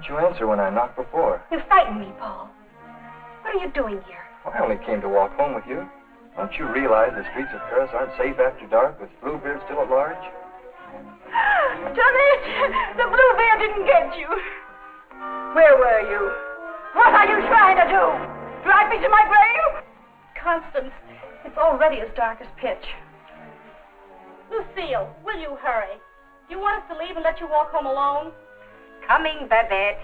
you answer when I knocked before? You frightened me, Paul. What are you doing here? Well, I only came to walk home with you. Don't you realize the streets of Paris aren't safe after dark with Bluebeard still at large? Johnny, the Bluebeard didn't get you. Where were you? What are you trying to do? Drive me to my grave? Constance, it's already as dark as pitch. Lucille, will you hurry? Do you want us to leave and let you walk home alone? Coming, Babette.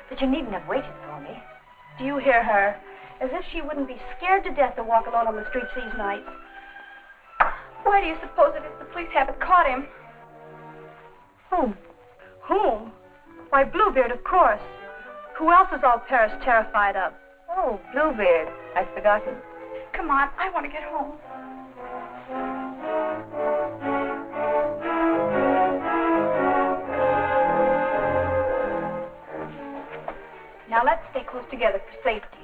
But you needn't have waited for me. Do you hear her? As if she wouldn't be scared to death to walk alone on the streets these nights. Why do you suppose it is the police haven't caught him? Whom? Whom? Why, Bluebeard, of course. Who else is all Paris terrified of? Oh, Bluebeard. I'd forgotten. Come on, I want to get home. Now let's stay close together for safety.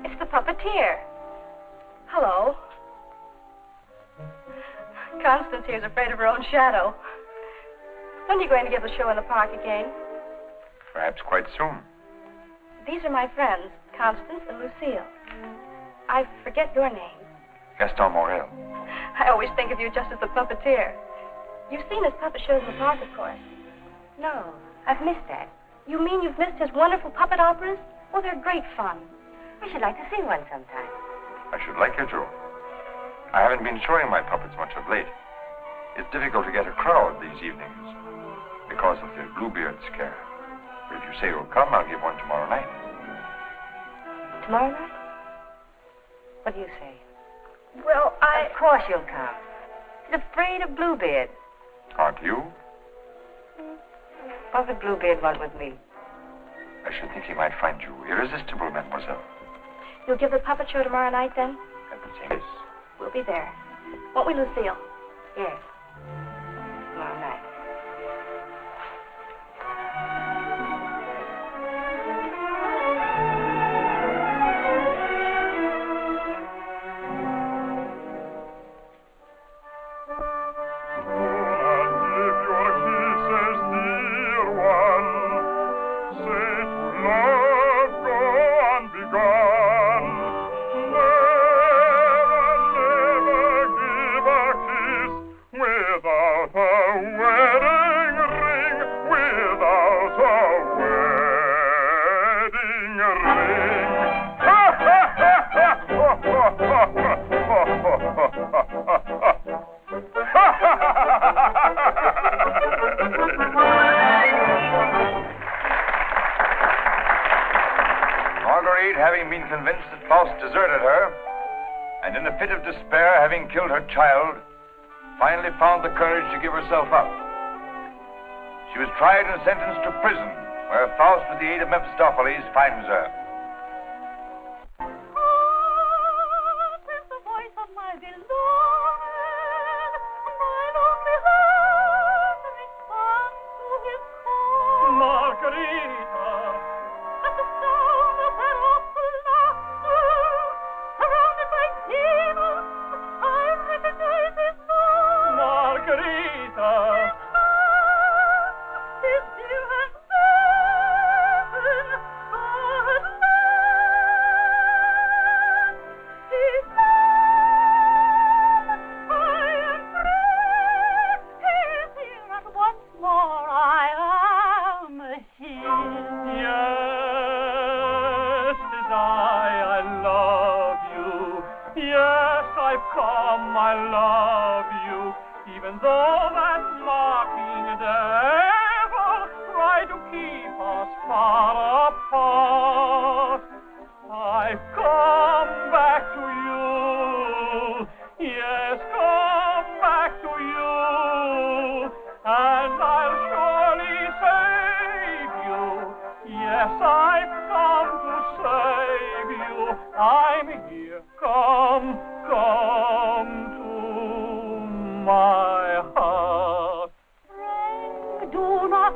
It's the puppeteer. Hello. Constance here's afraid of her own shadow. When are you going to give the show in the park again? Perhaps quite soon. These are my friends, Constance and Lucille. I forget your name. Gaston Morel. I always think of you just as the puppeteer. You've seen his puppet shows in the park, of course. No, I've missed that. You mean you've missed his wonderful puppet operas? Oh, they're great fun. I should like to see one sometime. I should like you to. I haven't been showing my puppets much of late. It's difficult to get a crowd these evenings because of the Bluebeard scare. But if you say you'll come, I'll give one tomorrow night. Tomorrow night? What do you say? Well, Of course you'll come. He's afraid of Bluebeard. Aren't you? What would Bluebeard want with me? I should think he might find you irresistible, mademoiselle. You'll give the puppet show tomorrow night, then? At the same. We'll be there. Won't we, Lucille? Yes. Tomorrow night. Marguerite, having been convinced that Faust deserted her, and in a fit of despair, having killed her child, finally found the courage to give herself up. She was tried and sentenced to prison, where Faust, with the aid of Mephistopheles, finds her. Do not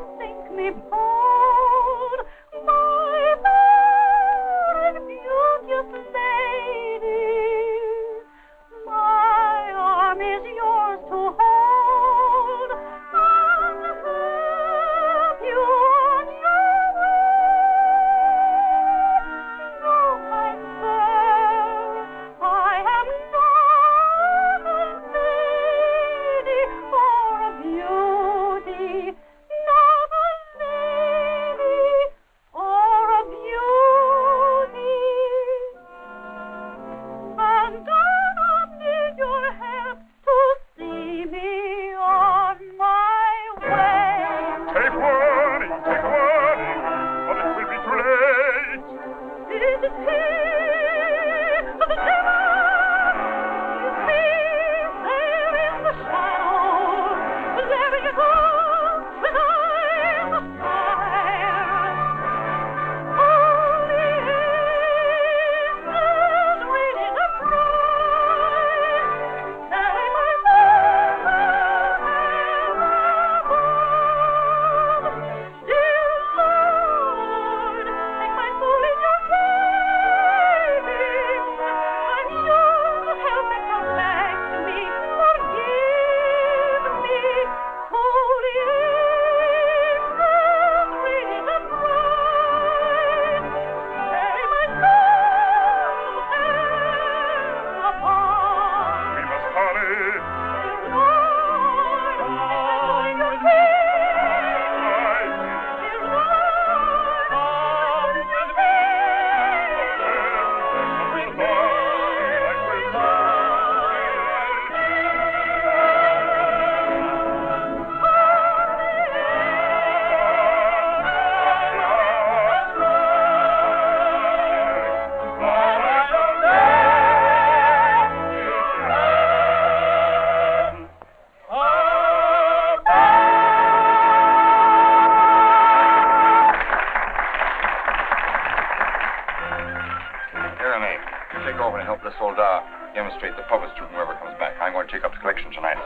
Demonstrate the puppets to whoever comes back. I'm going to take up the collection tonight.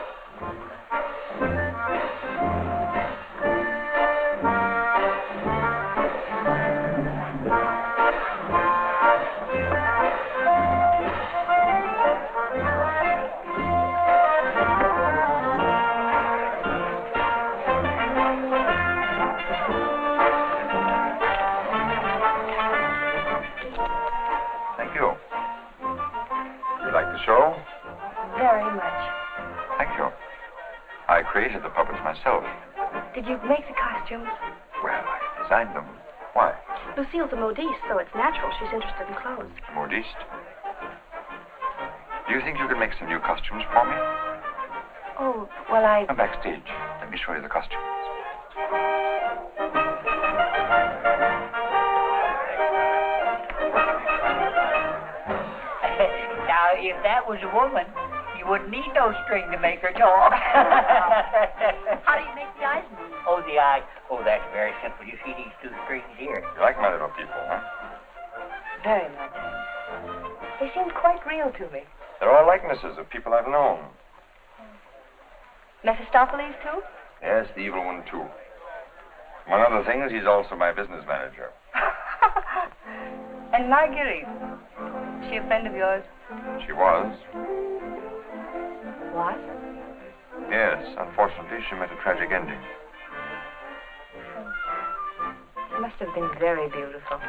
Thank you. You like the show? Very much. Thank you. I created the puppets myself. Did you make the costumes? Well, I designed them. Why? Lucille's a modiste, so it's natural she's interested in clothes. Modiste? Do you think you can make some new costumes for me? Oh, well, Come backstage. Let me show you the costumes. Now, if that was a woman, you wouldn't need no string to make her talk. How do you make the eyes move? Oh, the eye. Oh, that's very simple. You see these two strings here? You like my little people, huh? very much. They seem quite real to me. They're all likenesses of people I've known. Mephistopheles, too? Yes, the evil one, too. Among other things, he's also my business manager. And Marguerite. Is she a friend of yours? She was. What? Yes, unfortunately, she met a tragic ending. She must have been very beautiful.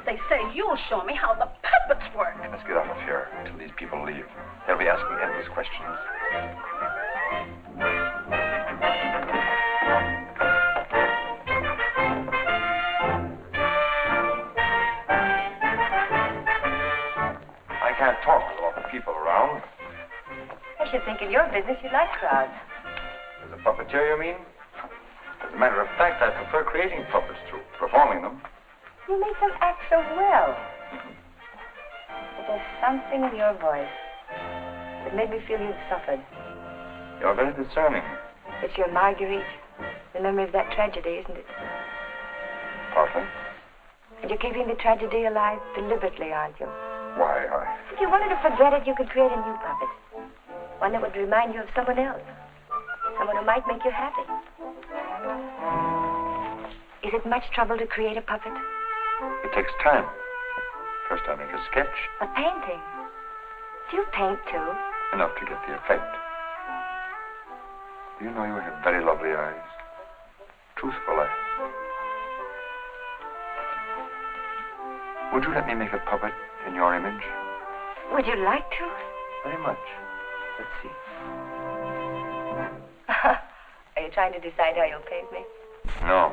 They say you'll show me how the puppets work. Let's get out of here until these people leave. They'll be asking endless questions. I can't talk with a lot of people around. I should think in your business you like crowds. As a puppeteer, you mean? As a matter of fact, I prefer creating puppets to performing them. You make them act so well. But there's something in your voice that made me feel you'd suffered. You're very discerning. It's your Marguerite. The memory of that tragedy, isn't it? Partly. And you're keeping the tragedy alive deliberately, aren't you? Why, If you wanted to forget it, you could create a new puppet. One that would remind you of someone else. Someone who might make you happy. Is it much trouble to create a puppet? It takes time. First I make a sketch, A painting? Do you paint, too? enough to get the effect. Do you know you have very lovely eyes? Truthful eyes. Would you let me make a puppet in your image? Would you like to? Very much. Let's see. Are you trying to decide how you'll paint me? No.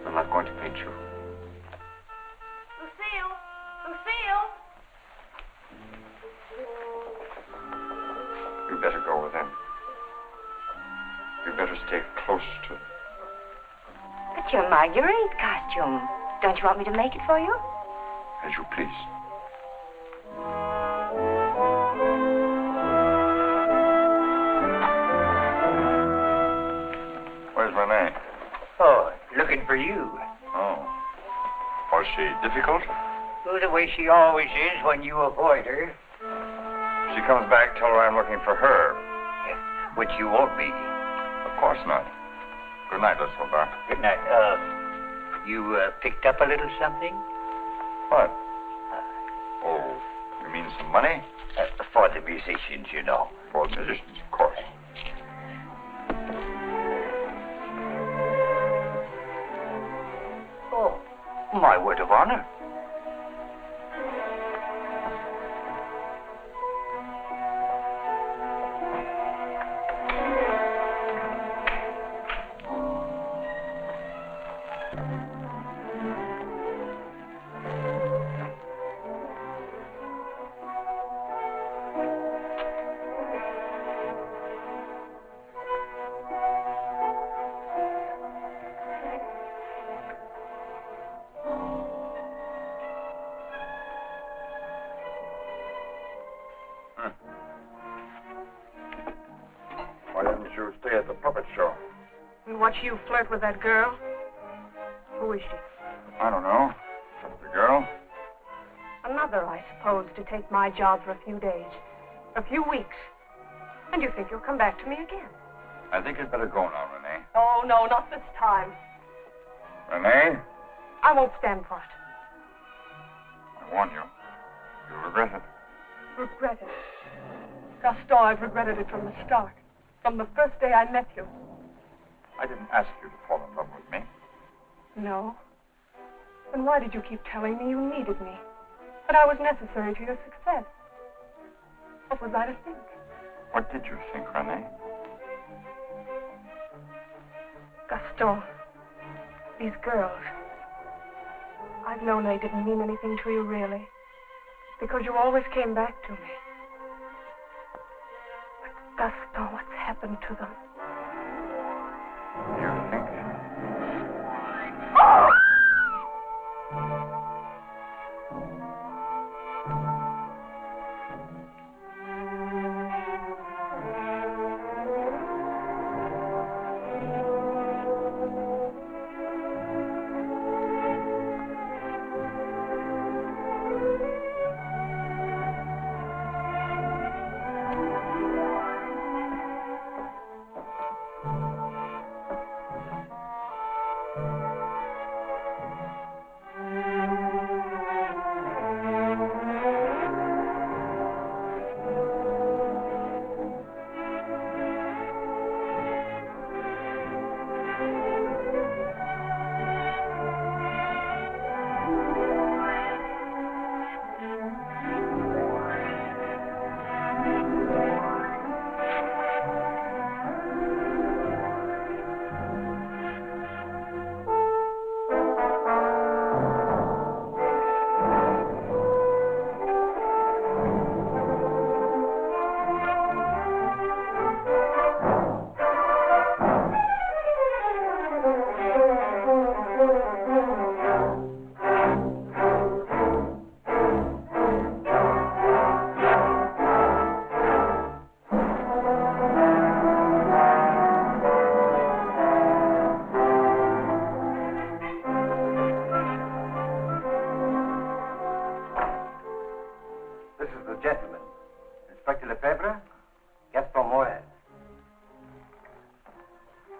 I'm not going to paint you. Lucille! Lucille! You better go with him. You better stay close to... But your Marguerite costume. Don't you want me to make it for you? As you please. Where's Renee? Oh, looking for you. Oh. Was she difficult? Well, the way she always is when you avoid her. If she comes back, tell her I'm looking for her. Which you won't be. Of course not. Good night, Silver. Good night. You picked up a little something? What? Oh, you mean some money? For the musicians, you know. For the musicians, of course. Oh, my word of honor. Why didn't you stay at the puppet show? And watch you flirt with that girl? Who is she? I don't know. Just a girl. Another, I suppose, to take my job for a few days. A few weeks. And you think you'll come back to me again? I think you'd better go now, Renee. Oh, no, not this time. Renee, I won't stand for it. I warn you. You'll regret it. Regret it. Gaston, I've regretted it from the start. From the first day I met you. I didn't ask you to fall in love with me. No. Then why did you keep telling me you needed me? That I was necessary to your success? What was I to think? What did you think, Renee? Gaston, these girls. I've known they didn't mean anything to you, really. Because you always came back to me. But Gaston, what's happened to them? You think?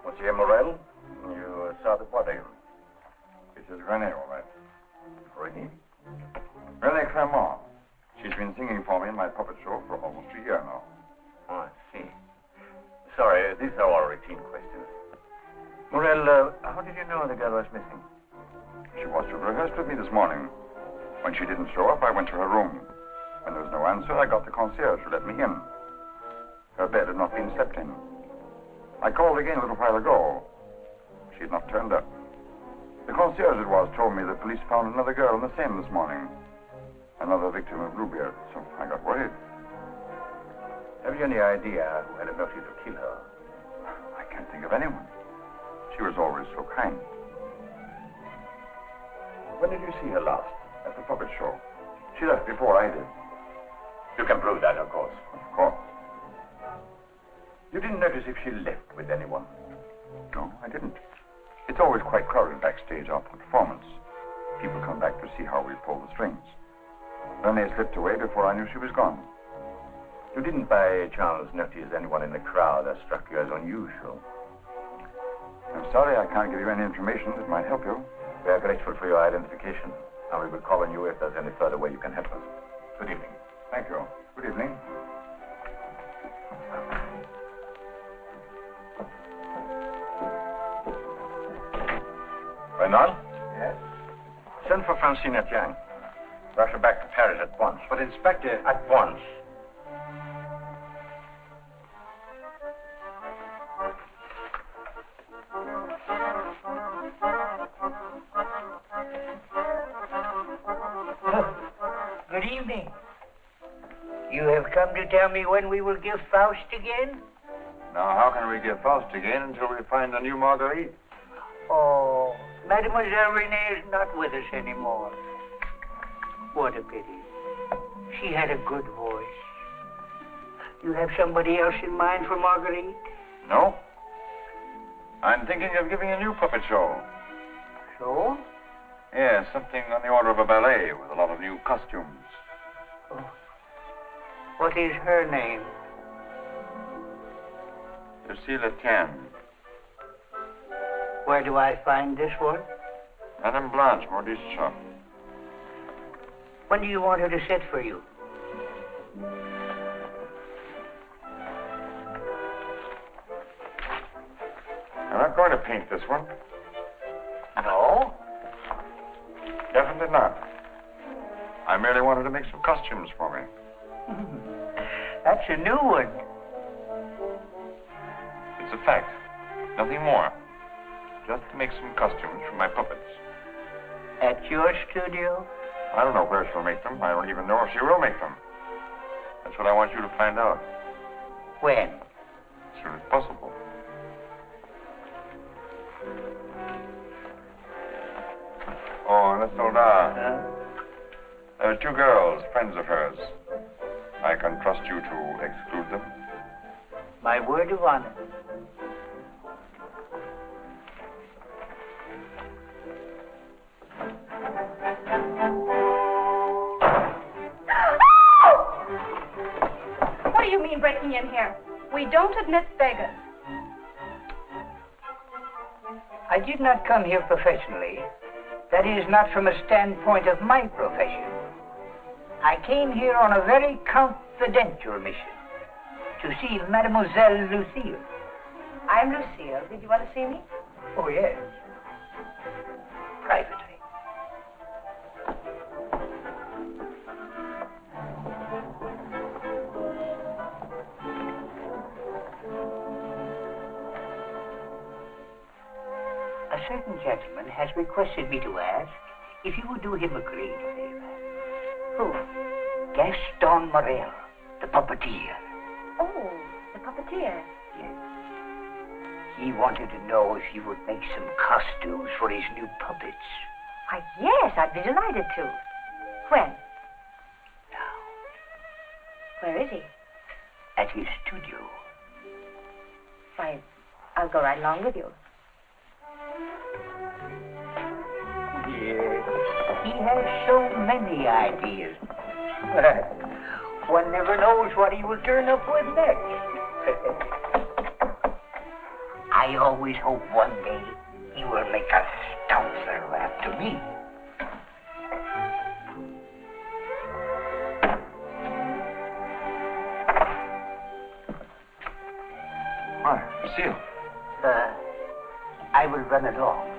Monsieur Morel, you saw the body. This is Renee, all right. Renee? Renee Clermont. She's been singing for me in my puppet show for almost a year now. Oh, I see. Sorry, these are all routine questions. Morel, how did you know the girl was missing? She was to rehearse with me this morning. When she didn't show up, I went to her room. When there was no answer, I got the concierge to let me in. Her bed had not been slept in. I called again a little while ago. She had not turned up. The concierge it was told me the police found another girl in the Seine this morning. Another victim of Bluebeard, so I got worried. Have you any idea who had a motive to kill her? I can't think of anyone. She was always so kind. When did you see her last? At the puppet show. She left before I did. You can prove that, of course. Of course. You didn't notice if she left with anyone? No, I didn't. It's always quite crowded backstage after the performance. People come back to see how we pull the strings. Then they slipped away before I knew she was gone. You didn't by chance notice anyone in the crowd that struck you as unusual? I'm sorry I can't give you any information that might help you. We are grateful for your identification, and we will call on you if there's any further way you can help us. Good evening. Thank you. Good evening. Bernal? Yes? Send for Francine Etienne. Rush her back to Paris at once. But, Inspector... At once. Good evening. You have come to tell me when we will give Faust again? Now, how can we get Faust again until we find a new Marguerite? Oh, Mademoiselle Renee is not with us anymore. What a pity. She had a good voice. You have somebody else in mind for Marguerite? No. I'm thinking of giving a new puppet show. So? Yes, something on the order of a ballet with a lot of new costumes. Oh. What is her name? Lucille Etienne. Where do I find this one? Madame Blanche, Maurice shop. When do you want her to sit for you? I'm not going to paint this one. No? Definitely not. I merely wanted to make some costumes for me. That's a new one. It's a fact. Nothing more. Just to make some costumes for my puppets. At your studio? I don't know where she'll make them. I don't even know if she will make them. That's what I want you to find out. When? As soon as possible. Oh, Miss Soldat. There are two girls, friends of hers. I can trust you to exclude them. My word of honor. What do you mean breaking in here? We don't admit beggars. I did not come here professionally. That is, not from a standpoint of my profession. I came here on a very confidential mission to see Mademoiselle Lucille. I'm Lucille. Did you want to see me? Oh, yes. Privately. A certain gentleman has requested me to ask if you would do him a great favor. Who? Gaston Morel, the puppeteer. Oh, the puppeteer. Yes. He wanted to know if you would make some costumes for his new puppets. Why, yes, I'd be delighted to. When? Now, Where is he? at his studio. Why, I'll go right along with you. Yes. He has so many ideas. One never knows what he will turn up with next. I always hope one day he will make a Stoutzer after me. Why, Lucille. I will run along.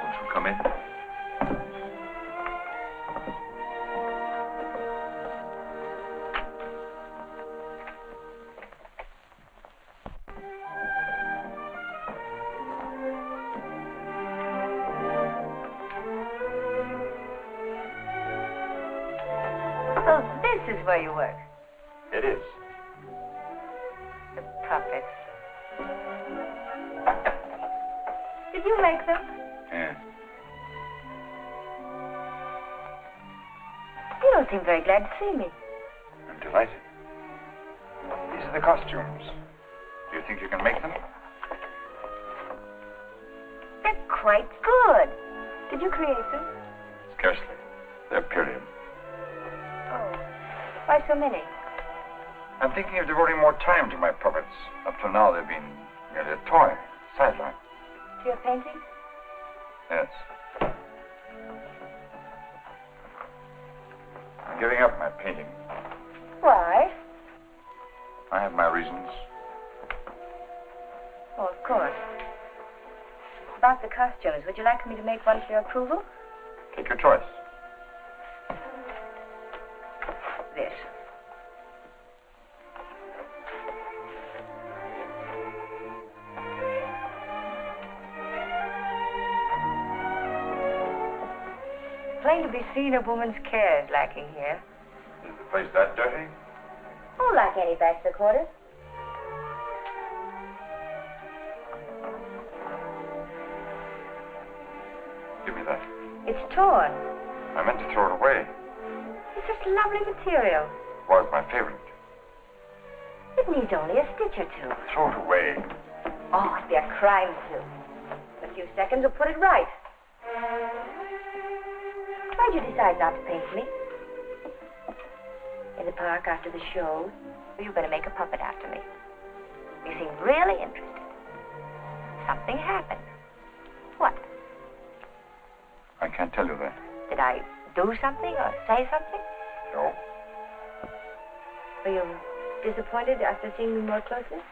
Won't you come in? So this is where you work. It is. The puppets. Did you make them? Yes. You don't seem very glad to see me. I'm delighted. These are the costumes. Do you think you can make them? They're quite good. Did you create them? Scarcely. They're period. Oh. Why so many? I'm thinking of devoting more time to my puppets. Up till now, they've been merely a toy, sideline. To your painting? Yes. I'm giving up my painting. Why? I have my reasons. Oh, of course. About the costumes, would you like me to make one for your approval? Take your choice. This. Plain to be seen, a woman's care is lacking here. Is the place that dirty? Oh, like any bachelor quarters. Give me that. It's torn. I meant to throw it away. It's just lovely material. It was my favorite. It needs only a stitch or two. Throw it away. Oh, it'd be a crime to. A few seconds will put it right. Why'd you decide not to paint me? In the park after the show, you were going to make a puppet after me. You seemed really interested. Something happened. What? I can't tell you that. Did I do something or say something? No. Were you disappointed after seeing me more closely?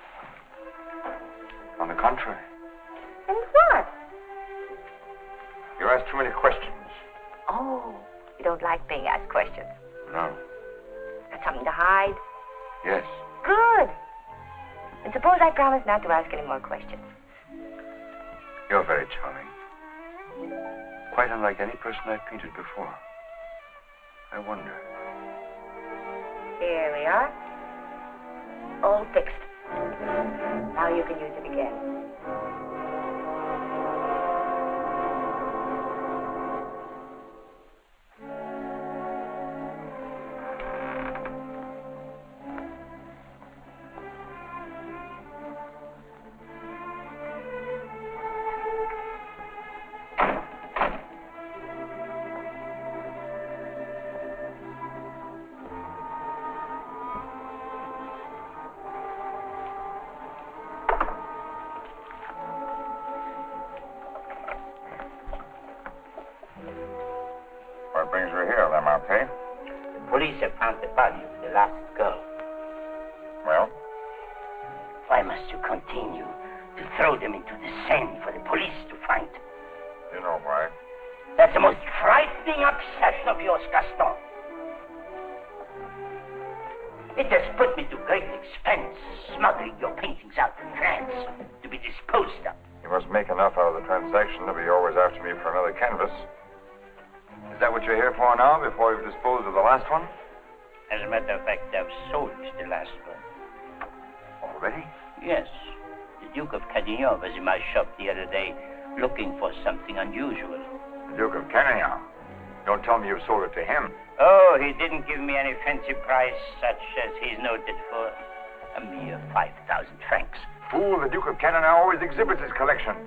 On the contrary. And what? You asked too many questions. Oh, you don't like being asked questions. No. Got something to hide? Yes. Good. And suppose I promise not to ask any more questions. You're very charming. Quite unlike any person I've painted before. I wonder. Here we are. All fixed. Now you can use it again. What brings you here, Lamarche? Police have found the body of the last girl. Well? Why must you continue to throw them into the Seine for the police to find? You know why. That's the most frightening obsession of yours, Gaston. It has put me to great expense smuggling your paintings out to France to be disposed of. You must make enough out of the transaction to be always after me for another canvas. Is that what you're here for now, before you've disposed of the last one? As a matter of fact, I've sold the last one. Already? Yes. The Duke of Cadignan was in my shop the other day looking for something unusual. The Duke of Cadignan? Don't tell me you've sold it to him. Oh, he didn't give me any fancy price such as he's noted for. A mere 5,000 francs. Fool, the Duke of Cadignan always exhibits his collections.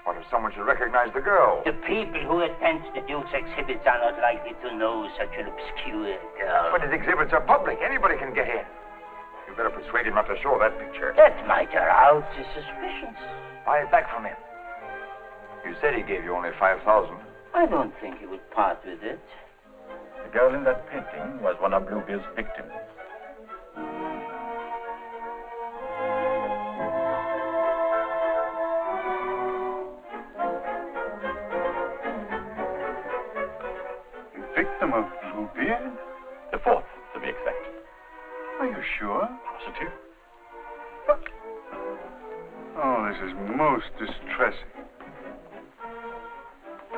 What if someone should recognize the girl? The people who attend the Duke's exhibits are not likely to know such an obscure girl. But his exhibits are public. Anybody can get in. You better persuade him not to show that picture. That might arouse his suspicions. Buy it back from him. You said he gave you only 5,000. I don't think he would part with it. The girl in that painting was one of Bluebeard's victims. Victim of Bluebeard? The fourth, to be exact. Are you sure? Positive. Oh, this is most distressing.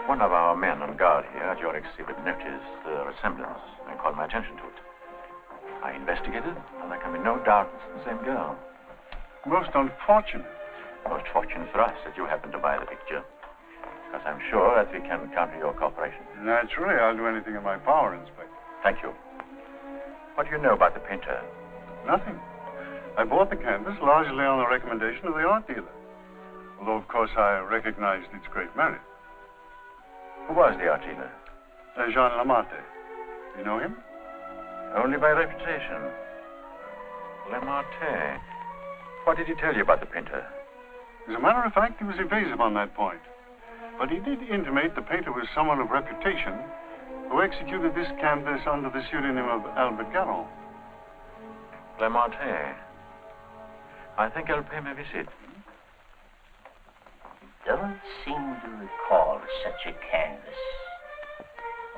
One of our men on guard here at your exhibit noticed the resemblance and called my attention to it. I investigated, and there can be no doubt it's the same girl. Most unfortunate. Most fortunate for us that you happened to buy the picture, because I'm sure that we can count on your cooperation. Naturally, I'll do anything in my power, Inspector. Thank you. What do you know about the painter? Nothing. I bought the canvas largely on the recommendation of the art dealer. Although, of course, I recognized its great merit. Who was the art dealer? Jean Lamarté. You know him? Only by reputation. Lamarté. What did he tell you about the painter? As a matter of fact, he was evasive on that point. But he did intimate the painter was someone of reputation who executed this canvas under the pseudonym of Albert Garon. Lamarté. I think I'll pay him a visit. Don't seem to recall such a canvas.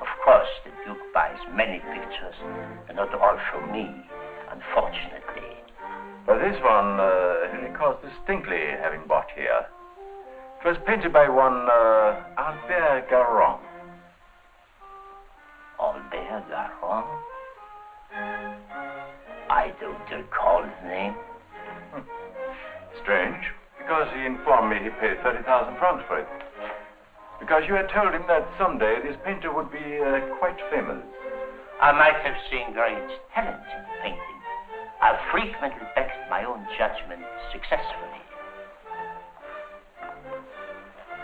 Of course, the Duke buys many pictures, and not all from me, unfortunately. But this one, he recalls distinctly having bought here. It was painted by one Albert Garon. Albert Garon? I don't recall the name. Strange, because he informed me he paid 30,000 francs for it. Because you had told him that someday this painter would be quite famous. I might have seen great talent in painting. I've frequently backed my own judgment successfully.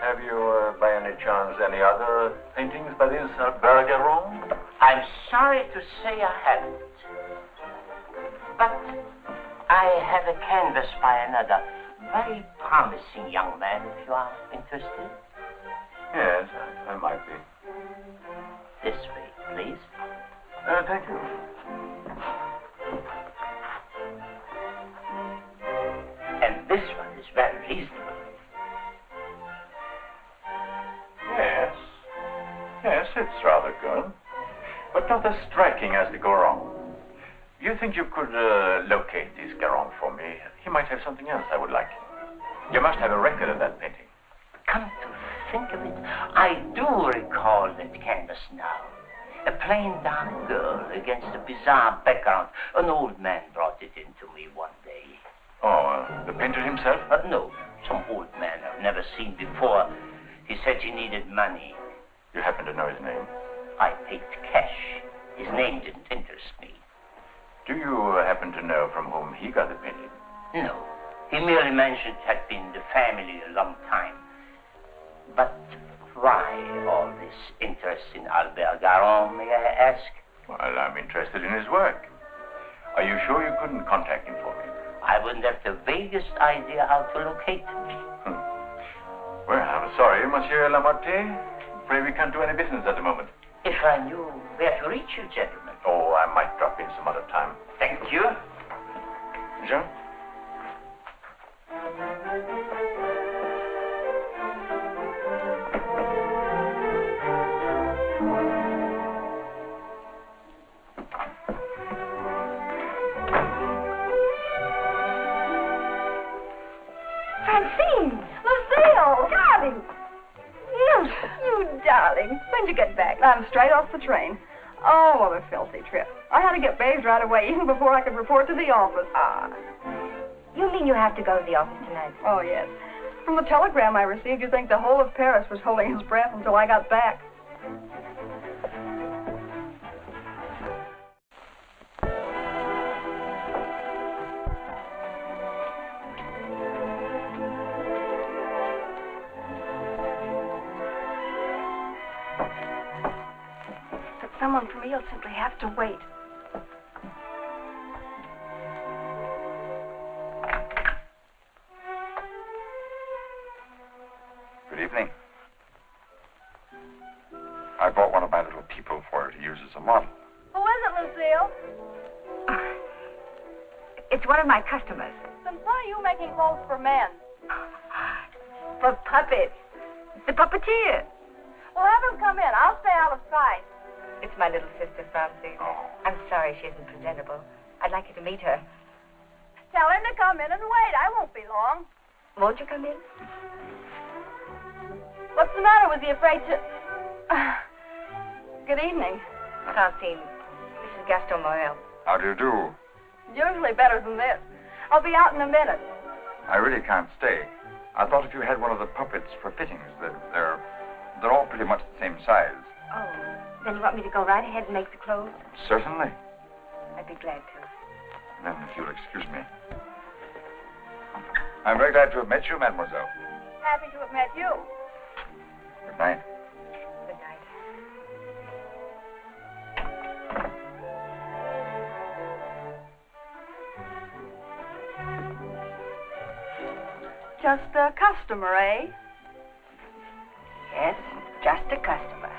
Have you, by any chance, any other paintings by this Albert Garon? I'm sorry to say I haven't. But I have a canvas by another very promising young man, if you are interested. Yes, I might be. This way, please. Thank you. And this one is very reasonable. Yes, it's rather good. But not as striking as the Garon. You think you could locate this Garon for me? He might have something else I would like. You must have a record of that painting. Come to think of it, I do recall that canvas now. A plain dark girl against a bizarre background. An old man brought it in to me one day. Oh, the painter himself? No, some old man I've never seen before. He said he needed money. You happen to know his name? I paid cash. His name didn't interest me. Do you happen to know from whom he got the painting? No. He merely mentioned it had been the family a long time. But why all this interest in Albert Garon, may I ask? Well, I'm interested in his work. Are you sure you couldn't contact him for me? I wouldn't have the vaguest idea how to locate him. Well, I'm sorry, Monsieur Lamarté. Afraid we can't do any business at the moment. If I knew where to reach you, gentlemen. Oh, I might drop in some other time. Thank you. Jean? Francine! Lucille! Darling! You darling. When'd you get back? I'm straight off the train. Oh, what a filthy trip. I had to get bathed right away, even before I could report to the office. You mean you have to go to the office tonight? Oh, yes. From the telegram I received, you'd think the whole of Paris was holding its breath until I got back. But someone for me will simply have to wait. Good evening. I bought one of my little people for her to use as a model. Who is it, Lucille? It's one of my customers. Then why are you making clothes for men? For puppets. The puppeteer. Well, have him come in. I'll stay out of sight. It's my little sister, Francie. I'm sorry she isn't presentable. I'd like you to meet her. Tell him to come in and wait. I won't be long. Won't you come in? What's the matter? Was he afraid to... Good evening. Francine, this is Gaston Morel. How do you do? Usually better than this. I'll be out in a minute. I really can't stay. I thought if you had one of the puppets for fittings, that they're pretty much the same size. Oh, then you want me to go right ahead and make the clothes? Certainly. I'd be glad to. Then, if you'll excuse me. I'm very glad to have met you, mademoiselle. Happy to have met you. Good night. Good night. Just a customer, eh? Yes, just a customer.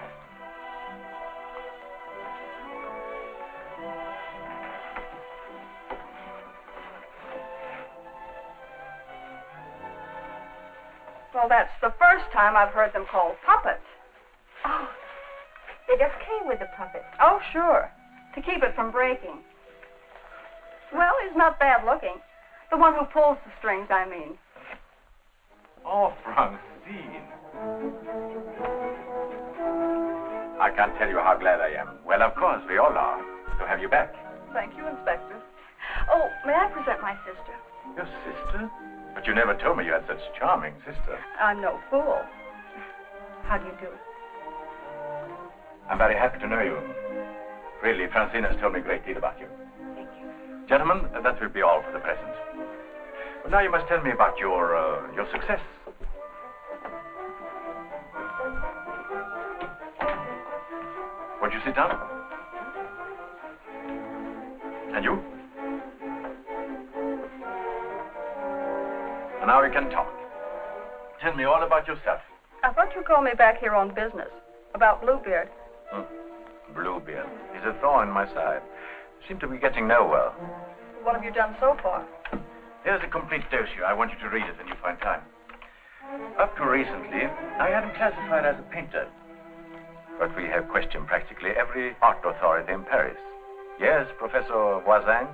Well, that's the first time I've heard them called puppets. Oh, they just came with the puppet. Oh, sure. To keep it from breaking. Well, he's not bad looking. The one who pulls the strings, I mean. Oh, Francine. I can't tell you how glad I am. Well, of course, we all are, to have you back. Thank you, Inspector. Oh, may I present my sister? Your sister? But you never told me you had such a charming sister. I'm no fool. How do you do? I'm very happy to know you. Really, Francine has told me a great deal about you. Thank you. Gentlemen, that will be all for the present. But now you must tell me about your success. Won't you sit down? And you? And now we can talk. Tell me all about yourself. I thought you called me back here on business. About Bluebeard. Bluebeard. He's a thorn in my side. Seem to be getting nowhere. What have you done so far? Here's a complete dossier. I want you to read it when you find time. Up to recently, I had him classified as a painter. But we have questioned practically every art authority in Paris. Yes, Professor Voisin,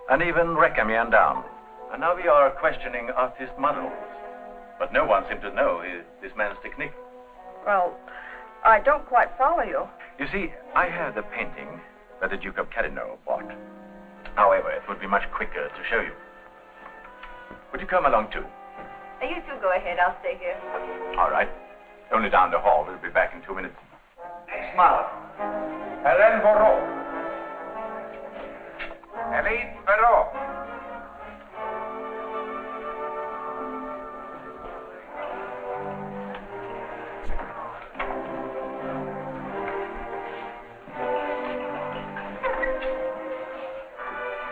and even Recamier down. And now we are questioning artist models. But no one seems to know this man's technique. Well, I don't quite follow you. You see, I have the painting that the Duke of Carignan bought. However, it would be much quicker to show you. Would you come along too? You two go ahead. I'll stay here. All right. Only down the hall. We'll be back in 2 minutes. Next model. Hélène Varot. Hélène Varot.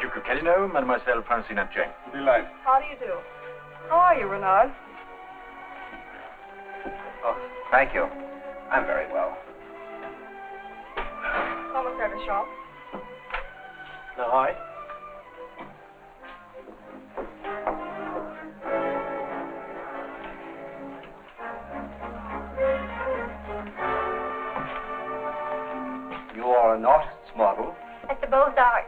Duke of Carignan, Mademoiselle Francine Jane. Delight. How do you do? How are you, Renard? Oh, thank you. I'm very well. Commissaire Deschamps. Leroy? You are an artist's model? At the Beaux-Arts.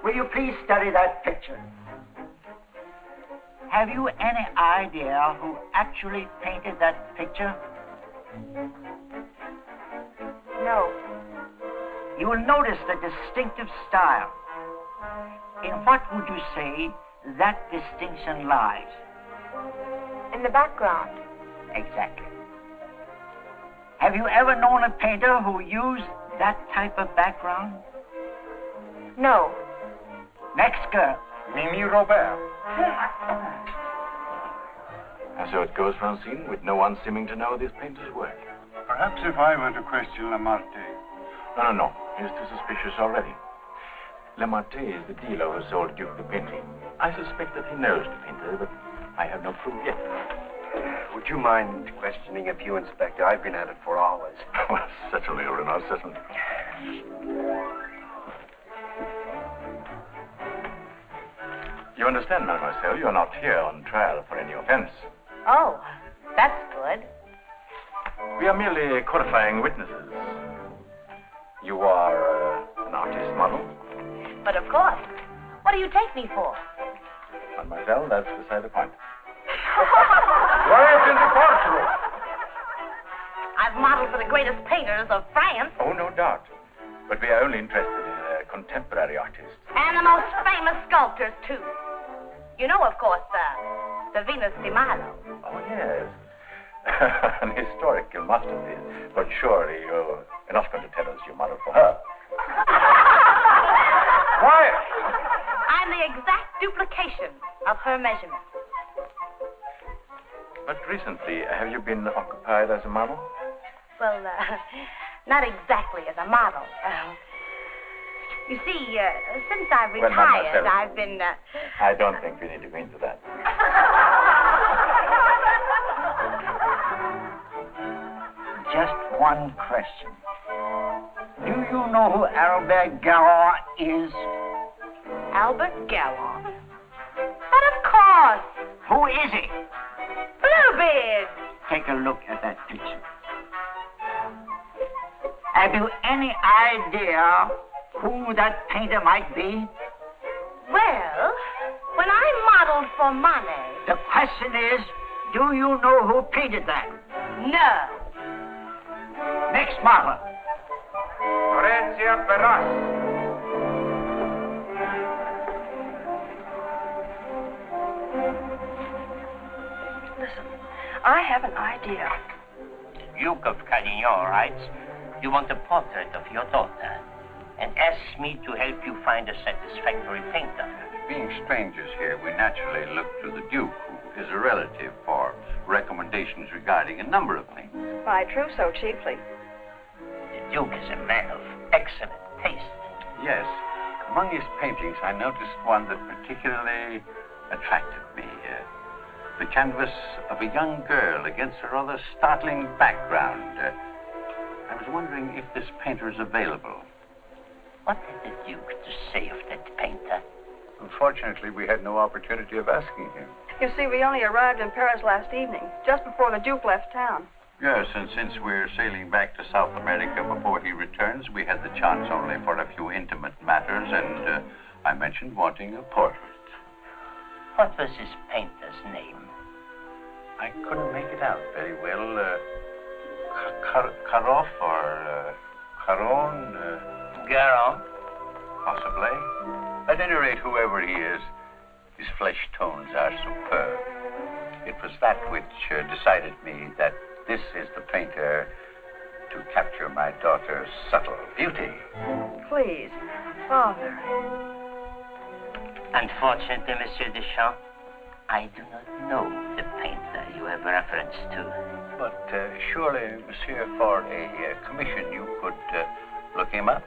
Will you please study that picture? Have you any idea who actually painted that picture? No. You will notice the distinctive style. In what would you say that distinction lies? In the background. Exactly. Have you ever known a painter who used that type of background? No. Next girl. Mimi Robert. And so it goes, Francine, with no one seeming to know this painter's work. Perhaps if I were to question Lamartine. No. He's too suspicious already. Lamartine is the dealer who sold Duke the painting. I suspect that he knows the painter, but I have no proof yet. Would you mind questioning a few, Inspector? I've been at it for hours. Well, certainly, Renard, certainly. You understand, mademoiselle, you're not here on trial for any offense. Oh, that's good. We are merely qualifying witnesses. You are an artist model? But of course. What do you take me for? Mademoiselle, that's beside the point. Quiet in the courtroom. I've modeled for the greatest painters of France. Oh, no doubt. But we are only interested in contemporary artists. And the most famous sculptors, too. You know, of course, the Venus de Milo. Oh, yes. An historical masterpiece. But surely you're not going to tell us you modeled for her. Quiet! I'm the exact duplication of her measurements. But recently, have you been occupied as a model? Well, not exactly as a model. You see, since I've Well, retired, mademoiselle, I've been... I don't think we need to go into that. Just one question. Do you know who Albert Garon is? Albert Gallon. But of course, Who is he? Bluebeard. Take a look at that picture. Have you any idea who that painter might be? Well, when I modeled for Monet, The question is, do you know who painted that? no. Next model. Horatia Perras. Listen, I have an idea. Duke of Calignon writes, you want a portrait of your daughter, and asks me to help you find a satisfactory painter. Being strangers here, we naturally look to the Duke, who is a relative, for recommendations regarding a number of things. Why, true so cheaply. The Duke is a man of excellent taste. Yes, among his paintings, I noticed one that particularly attracted me. The canvas of a young girl against a rather startling background. I was wondering if this painter is available. What had the Duke to say of that painter? Unfortunately, we had no opportunity of asking him. You see, we only arrived in Paris last evening, just before the Duke left town. Yes, and since we're sailing back to South America before he returns, we had the chance only for a few intimate matters, and I mentioned wanting a portrait. What was his painter's name? I couldn't make it out very well. Karoff or Caron? Garon? Possibly. At any rate, whoever he is, his flesh tones are superb. It was that which decided me that this is the painter to capture my daughter's subtle beauty. Please, Father. Unfortunately, Monsieur Deschamps, I do not know the painter you have reference to. But surely, Monsieur, for a commission, you could look him up.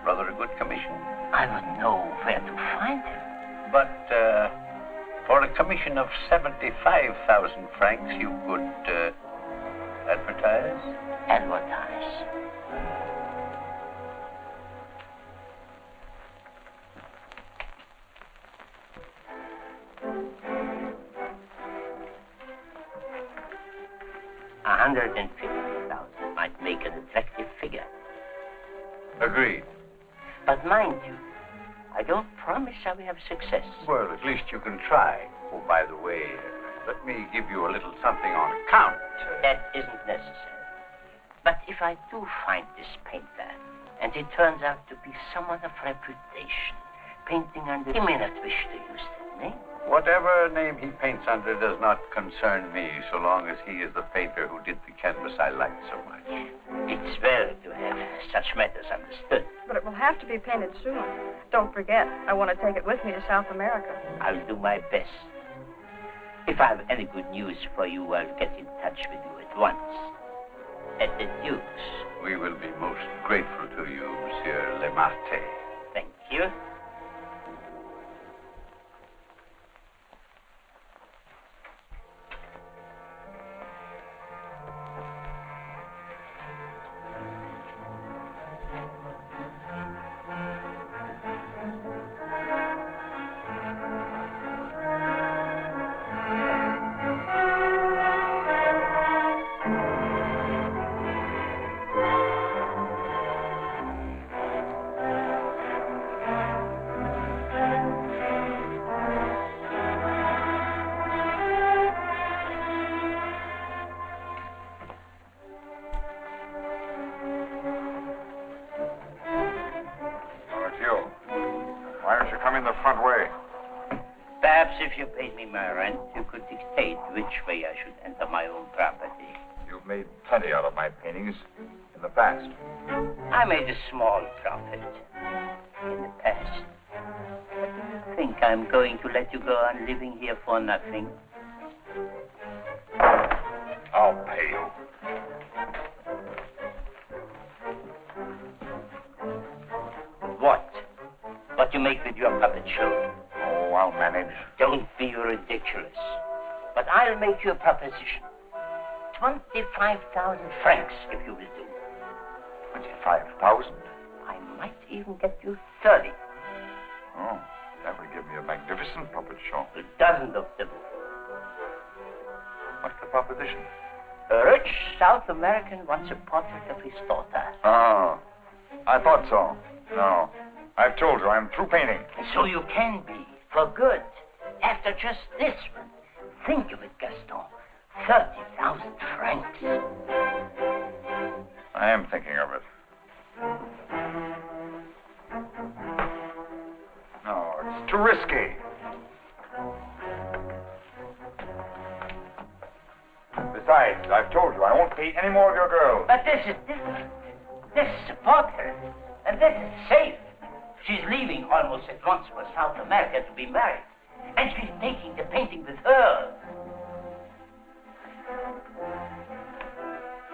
Rather a good commission. I would know where to find him. But for a commission of 75,000 francs, you could advertise? Advertise. $150,000 might make an attractive figure. Agreed. But mind you, I don't promise I will have success. Well, at least you can try. Oh, by the way, let me give you a little something on account. That isn't necessary. But if I do find this painter, and it turns out to be someone of reputation, painting under... He may not wish to use that name. Whatever name he paints under does not concern me, so long as he is the painter who did the canvas I like so much. It's well to have such matters understood. But it will have to be painted soon. Don't forget, I want to take it with me to South America. I'll do my best. If I have any good news for you, I'll get in touch with you at once. At the Duke's. We will be most grateful to you, Monsieur Lemarte. Thank you. if you paid me my rent, you could dictate which way I should enter my own property. You've made plenty out of my paintings in the past. I made a small profit in the past. But do you think I'm going to let you go on living here for nothing? I'll pay you. What? What you make with your puppet show? Oh, I'll manage. Don't be ridiculous. But I'll make you a proposition. 25,000 francs, if you will do. 25,000? I might even get you 30. Oh, that would give me a magnificent puppet show. Dozens of them. What's the proposition? A rich South American wants a portrait of his daughter. Ah, I thought so. No, I've told you I'm through painting. So you can be, for good. After just this one. Think of it, Gaston. 30,000 francs. I am thinking of it. No, it's too risky. Besides, I've told you I won't pay any more of your girls. But this is different. This is a portrait. And this is safe. She's leaving almost at once for South America to be married. And she's taking the painting with her.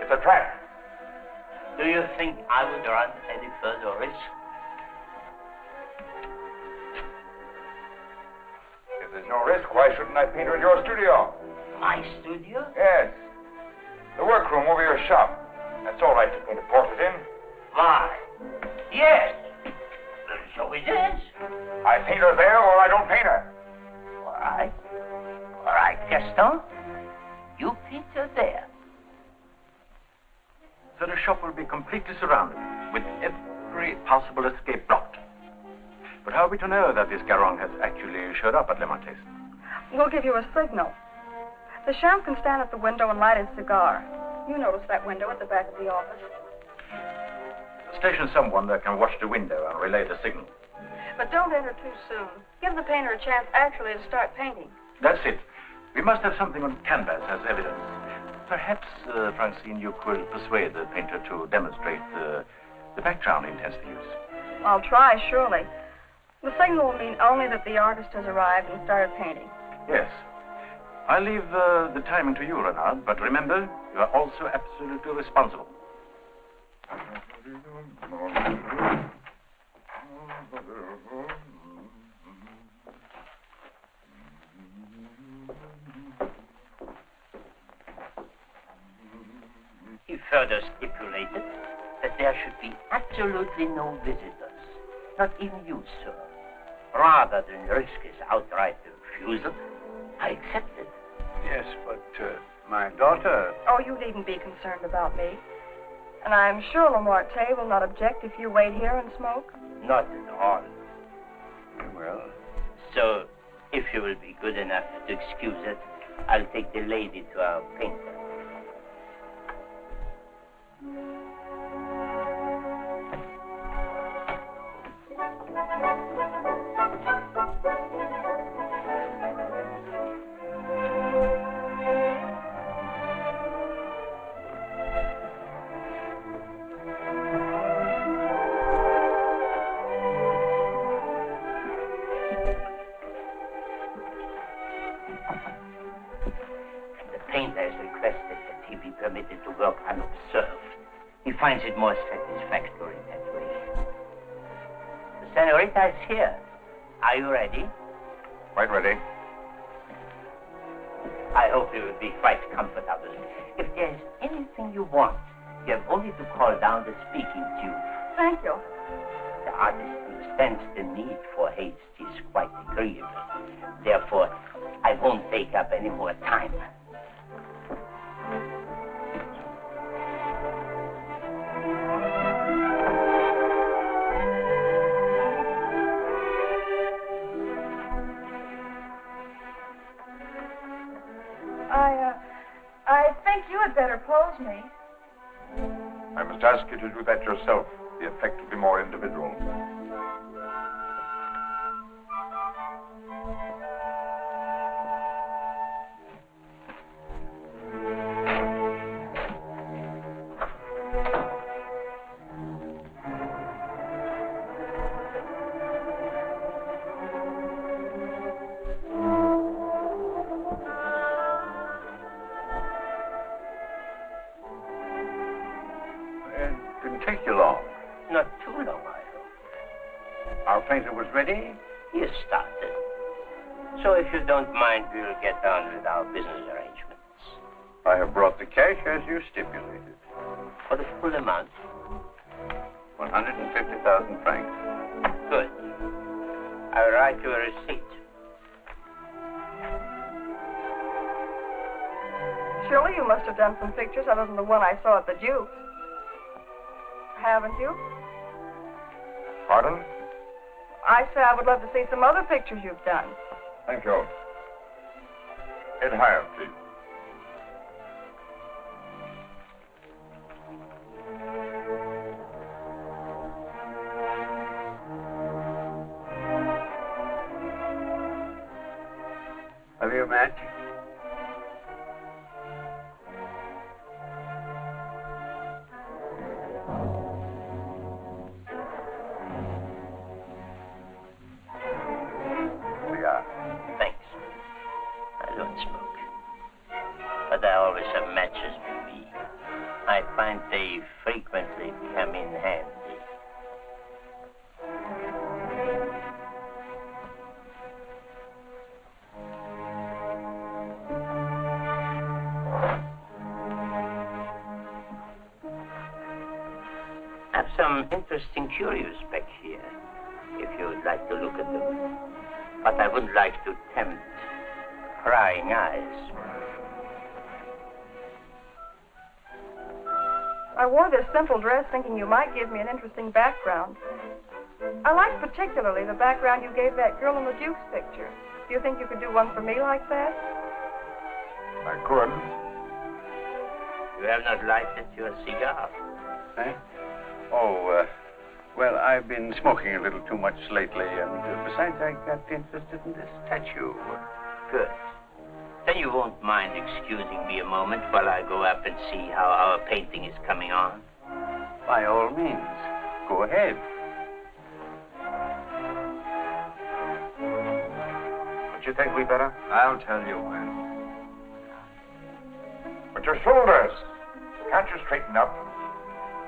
It's a trap. Do you think I would run any further risk? If there's no risk, why shouldn't I paint her in your studio? My studio? Yes. The workroom over your shop. That's all right to paint a portrait in. Why? Yes. So it is. I paint her there or I don't paint her. All right. All right, Gaston. You paint her there. So the shop will be completely surrounded, with every possible escape blocked. But how are we to know that this Garong has actually showed up at Le Marquis? We'll give you a signal. The sheriff can stand at the window and light his cigar. You notice that window at the back of the office. Station someone that can watch the window and relay the signal. But don't enter too soon. Give the painter a chance actually to start painting. That's it. We must have something on canvas as evidence. Perhaps, Francine, you could persuade the painter to demonstrate the background he intends to use. I'll try, surely. The signal will mean only that the artist has arrived and started painting. Yes. I'll leave the timing to you, Renard, but remember, you are also absolutely responsible. He further stipulated that there should be absolutely no visitors, not even you, sir. Rather than risk his outright refusal, I accepted. Yes, but my daughter... Oh, you needn't be concerned about me. And I'm sure Lamarté will not object if you wait here and smoke. Not at all. Well... So, if you will be good enough to excuse it, I'll take the lady to our painter. Finds it more satisfactory that way. The senorita is here. Are you ready? Quite ready. I hope you will be quite comfortable. If there is anything you want, you have only to call down the speaking tube. Thank you. The artist understands the need for haste is quite agreeable. Therefore, I won't take up any more time. I think you had better pose me. I must ask you to do that yourself. The effect will be more individual. ready, he has started. So if you don't mind, we'll get on with our business arrangements. I have brought the cash as you stipulated. For the full amount. 150,000 francs. Good. I'll write you a receipt. Surely you must have done some pictures other than the one I saw at the Duke's. Haven't you? Pardon? I say I would love to see some other pictures you've done. Thank you. Head higher, please. Have you a match? Yeah. Thanks. I don't smoke. But I always have matches with me. I find they frequently come in handy. I have some interesting curios back here, if you would like to look at them. But I wouldn't like to tempt prying eyes. I wore this simple dress thinking you might give me an interesting background. I liked particularly the background you gave that girl in the Duke's picture. Do you think you could do one for me like that? I could. You have not lighted your cigar. Eh? Oh, well, I've been smoking a little too much lately, and besides, I got interested in this statue. Good. Then you won't mind excusing me a moment while I go up and see how our painting is coming on? By all means, go ahead. Don't you think we better? I'll tell you when. But your shoulders. Can't you straighten up?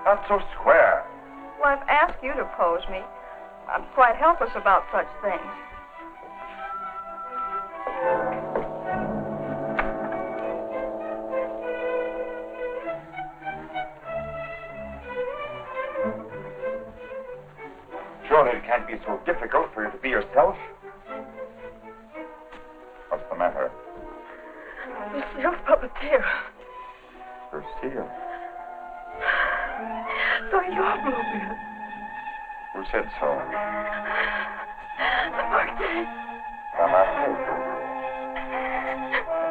Not so square. Well, I've asked you to pose me. I'm quite helpless about such things. Surely it can't be so difficult for you to be yourself. What's the matter? Lucille Puppeteer. Lucille. So you're Bluebeard. Who said so? Lamartine. Lamartine.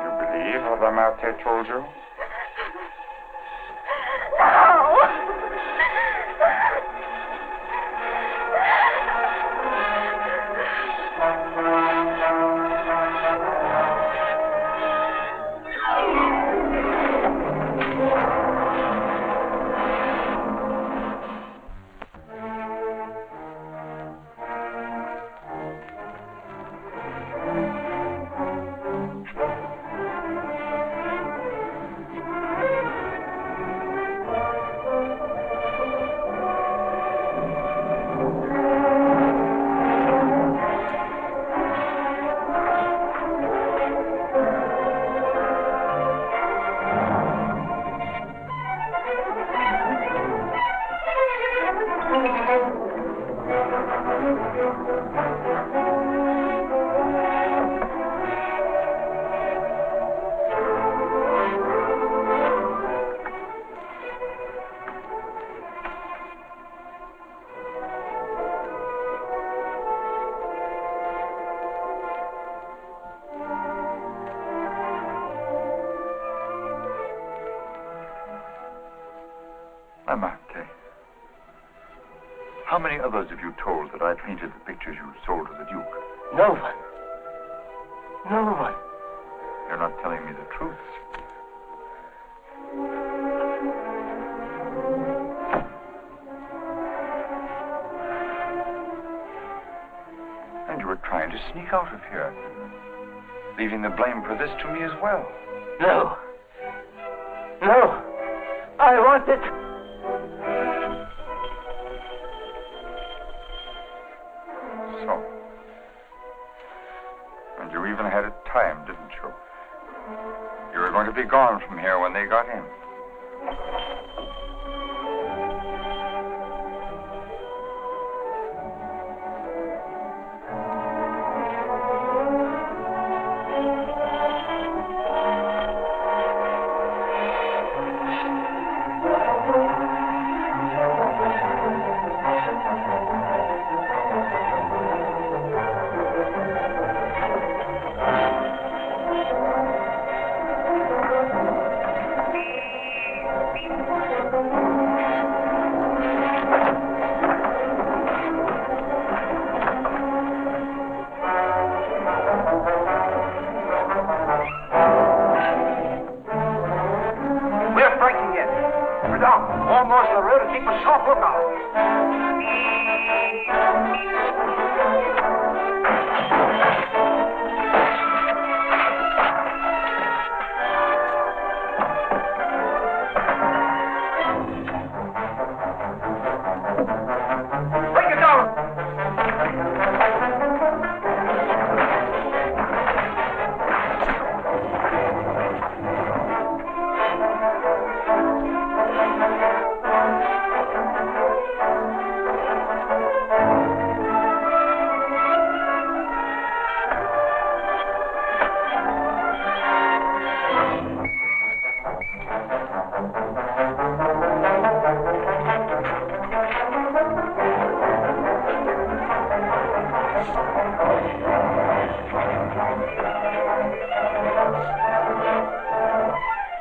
You believe what Lamartine told you? Lamartine. How many others have you told that I painted the pictures you sold to the Duke? No one. No one. You're not telling me the truth. And you were trying to sneak out of here, leaving the blame for this to me as well. No. No. I want it. So, And you even had it timed, didn't you? You were going to be gone from here when they got in.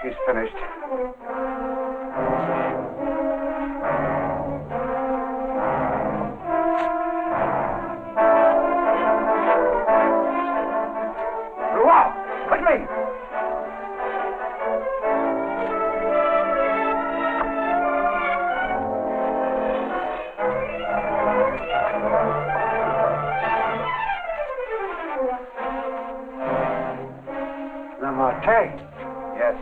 He's finished. Wow! Quickly! Lamartine? Yes.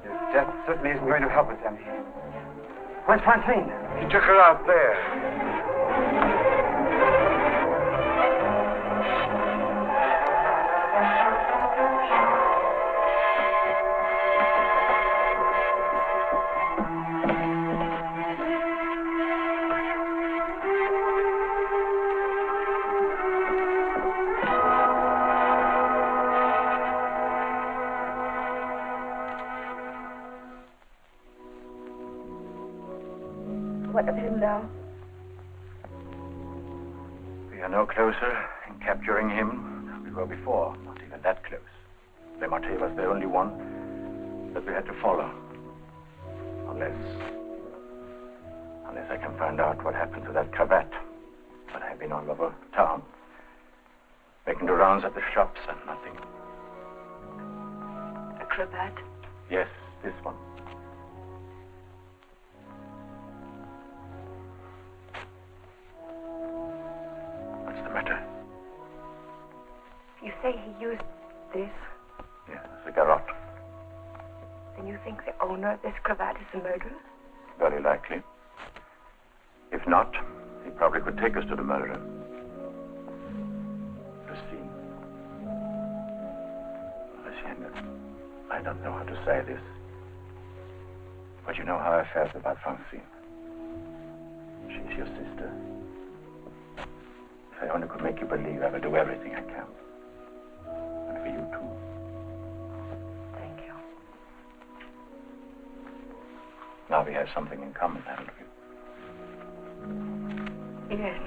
His death certainly isn't going to help us any. Where's Francine? He took her out there. What of him now? We are no closer in capturing him than we were before. Not even that close. Lamartine was the only one that we had to follow. Unless I can find out what happened to that cravat. But I've been all over town, making the rounds at the shops and nothing. A cravat? Yes, this one. What's the matter? You say he used this? Yes, the garrote. Then you think the owner of this cravat is the murderer? Very likely. If not, he probably could take us to the murderer. Christine. Lucienne, I don't know how to say this. But you know how I felt about Francine. She's your sister. If I only could make you believe, I will do everything I can. And for you, too. Thank you. Now we have something in common, haven't we? Yes.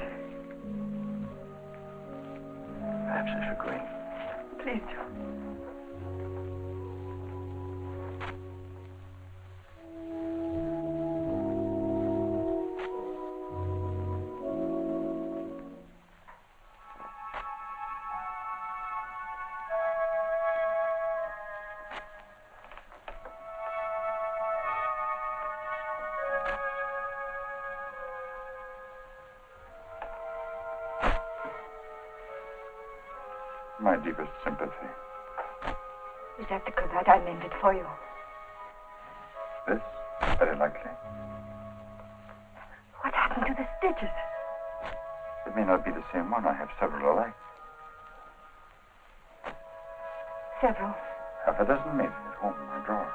Perhaps I should go in. Please do. My deepest sympathy. Is that the cravat I mended for you? This? Very likely. What happened to the stitches? It may not be the same one. I have several alike. Several. Half a dozen maybe at home in my drawer.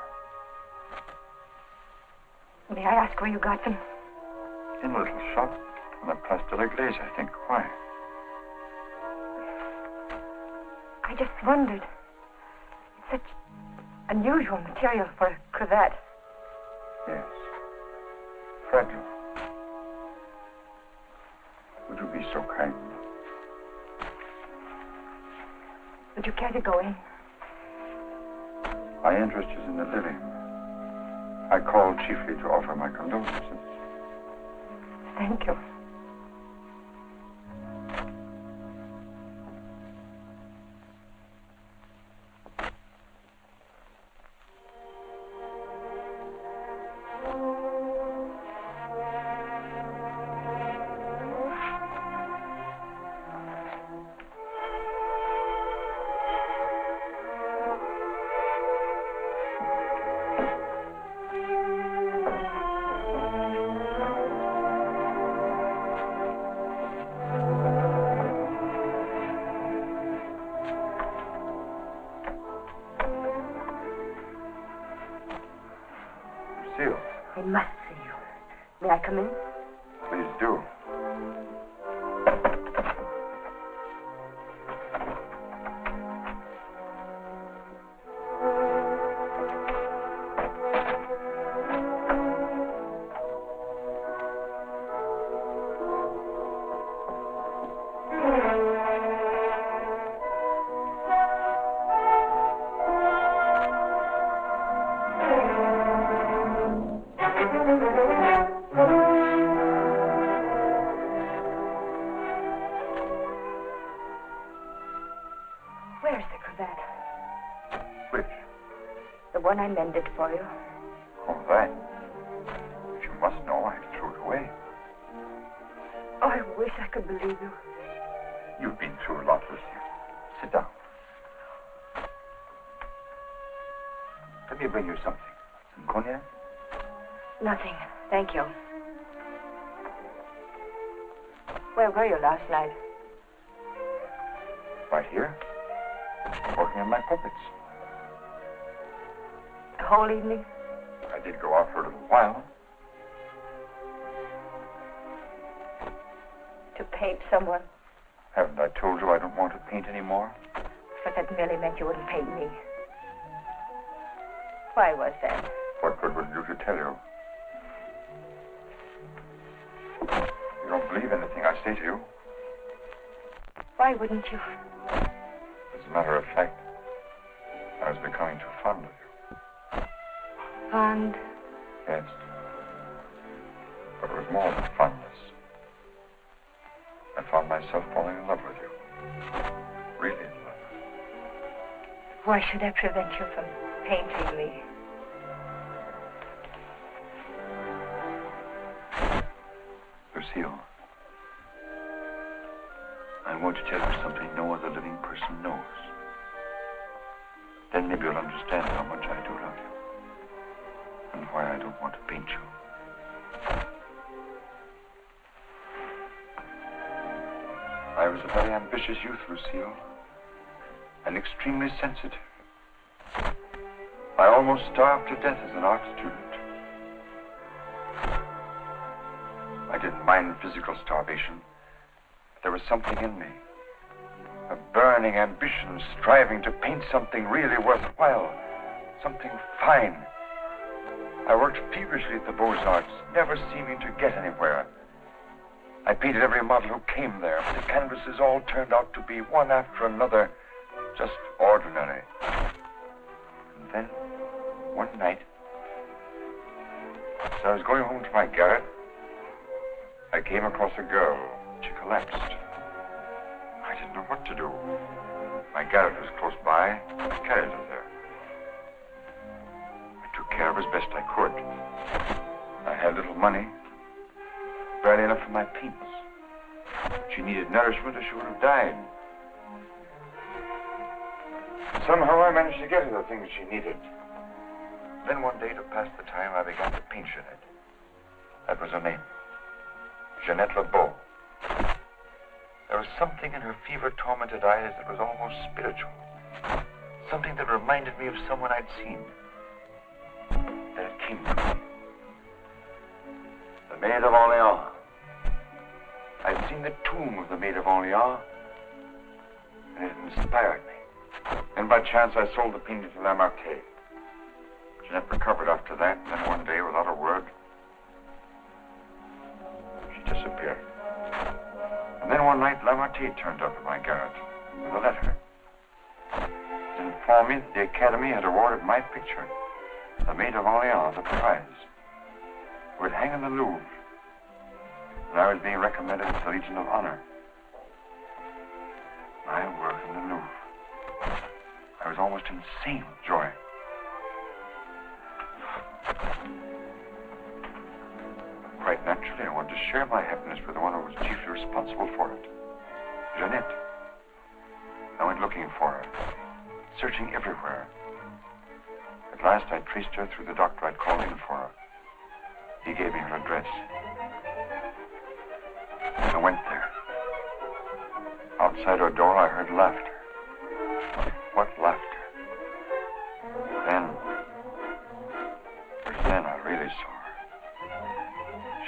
May I ask where you got them? In a little shop on the Place de la Glaise, I think. Why? I just wondered. It's such unusual material for a cravat. Yes. Fragile. Would you be so kind? Would you care to go in? My interest is in the living. I called chiefly to offer my condolences. Thank you. Lucille, I must see you. May I come in? please do. Where's the cravat? Which? The one I mended for you. Oh, that. If you must know, I threw it away. Oh, I wish I could believe you. You've been through a lot, Lucille. Sit down. Let me bring you something. Some cognac? Nothing. Thank you. Where were you last night? Right here. Working on my puppets. The whole evening? I did go out for a little while. To paint someone. Haven't I told you I don't want to paint anymore? But that merely meant you wouldn't paint me. Why was that? What good would it do to tell you? You don't believe anything I say to you. Why wouldn't you? As a matter of fact, I was becoming too fond of you. Fond? Yes. But it was more than fondness. I found myself falling in love with you. Really in love. Why should that prevent you from painting me? Lucille, I want to tell you something no other living person knows. Then maybe you'll understand how much I do love you. And why I don't want to paint you. I was a very ambitious youth, Lucille. And extremely sensitive. I almost starved to death as an art student. I didn't mind physical starvation. But there was something in me. A burning ambition, striving to paint something really worthwhile. Something fine. I worked feverishly at the Beaux-Arts, never seeming to get anywhere. I painted every model who came there, but the canvases all turned out to be one after another, just ordinary. And then, one night, as I was going home to my garret, I came across a girl. She collapsed. I didn't know what to do. My garret was close by. I carried her there. I took care of her as best I could. I had little money, barely enough for my paints. She needed nourishment or she would have died. Somehow I managed to get her the things she needed. Then one day, to pass the time, I began to paint Jeanette. That was her name. Jeanette Lebeau. There was something in her fever-tormented eyes that was almost spiritual. something that reminded me of someone I'd seen. Then it came to me. The Maid of Orleans. I'd seen the tomb of the Maid of Orleans, and it inspired me. And by chance, I sold the painting to Lamartine. Jeanette recovered after that, and then one day, without a word, she disappeared. And then one night, Lamartine turned up at my garret with a letter. It informed me that the Academy had awarded my picture, The Maid of Orleans, a prize. It would hang in the Louvre, and I was being recommended to the Legion of Honor. My work in the Louvre. I was almost insane with joy. Quite naturally, I wanted to share my happiness with the one who was chiefly responsible for it, Jeanette. I went looking for her, searching everywhere. At last, I traced her through the doctor I'd called in for her. He gave me her address. I went there. Outside her door, I heard laughter. What laughter? Then I really saw her.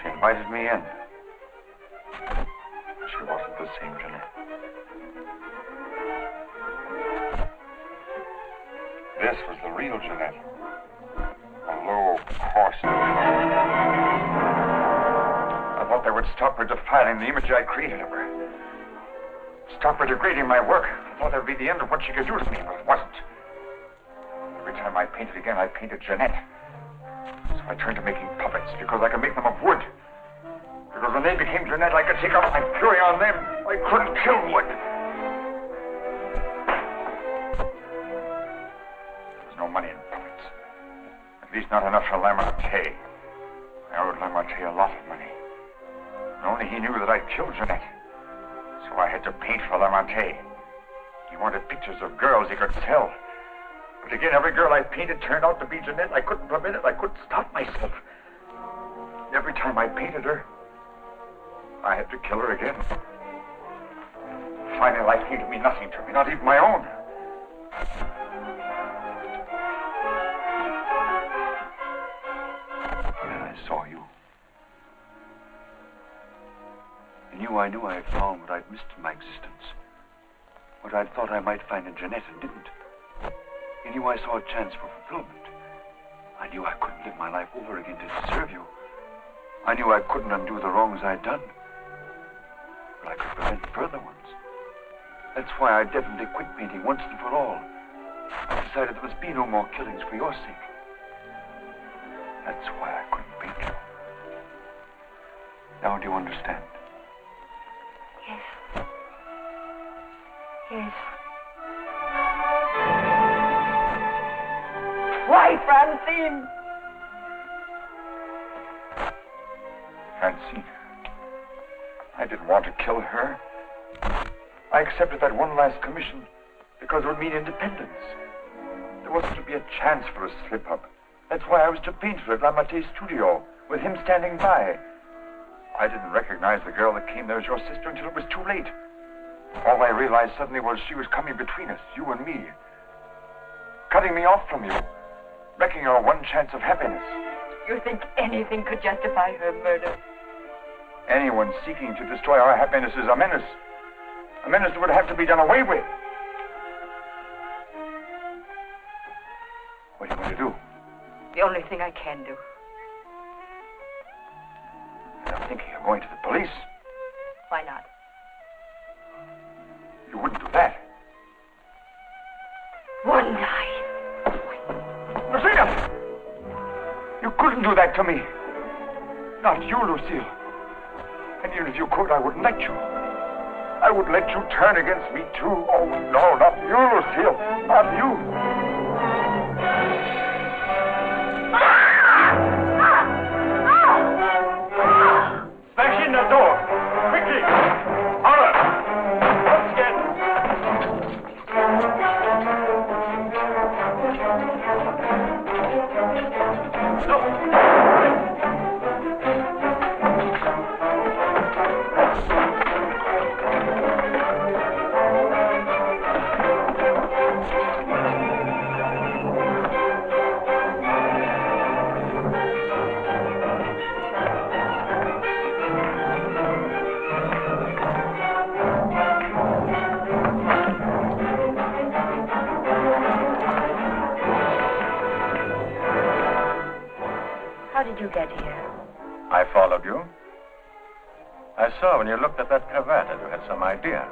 She invited me in. She wasn't the same Jeanette. This was the real Jeanette. A low, coarse. I thought they would stop her defiling the image I created of her. Stop her degrading my work. I thought that would be the end of what she could do to me, but it wasn't. Every time I painted again, I painted Jeanette. So I turned to making puppets because I could make them of wood. Because when they became Jeanette, I could take out my fury on them. I couldn't kill wood. There was no money in puppets. At least not enough for Lamartine. I owed Lamartine a lot of money. And only he knew that I'd killed Jeanette. So I had to paint for Lamartine. He wanted pictures of girls he could sell. But again, every girl I painted turned out to be Jeanette. I couldn't permit it. I couldn't stop myself. Every time I painted her, I had to kill her again. Finally, life came to mean nothing to me, not even my own. Then I saw you. In you, I knew I had found what I'd missed in my existence. What I'd thought I might find in Jeanette and didn't. In you, I saw a chance for fulfillment. I knew I couldn't live my life over again to deserve you. I knew I couldn't undo the wrongs I'd done. But I could prevent further ones. That's why I definitely quit painting once and for all. I decided there must be no more killings for your sake. That's why I couldn't paint you. Now do you understand? Yes. Yes. Why, Francine? Francine. I didn't want to kill her. I accepted that one last commission because it would mean independence. There wasn't to be a chance for a slip-up. That's why I was to paint her at Lamartine's studio, with him standing by. I didn't recognize the girl that came there as your sister until it was too late. All I realized suddenly was she was coming between us, you and me. Cutting me off from you. Wrecking our one chance of happiness. You think anything could justify her murder? Anyone seeking to destroy our happiness is a menace. A menace that would have to be done away with. What are you going to do? The only thing I can do. I'm thinking of going to the police. Why not? You wouldn't do that. Wouldn't I? Lucille! You couldn't do that to me. Not you, Lucille. And even if you could, I wouldn't let you. I would let you turn against me, too. Oh, no, not you, Lucille. Not you. Smash in the door. Quickly. Honor. Let's get... No. did you get here? I followed you. I saw when you looked at that cravat that you had some idea.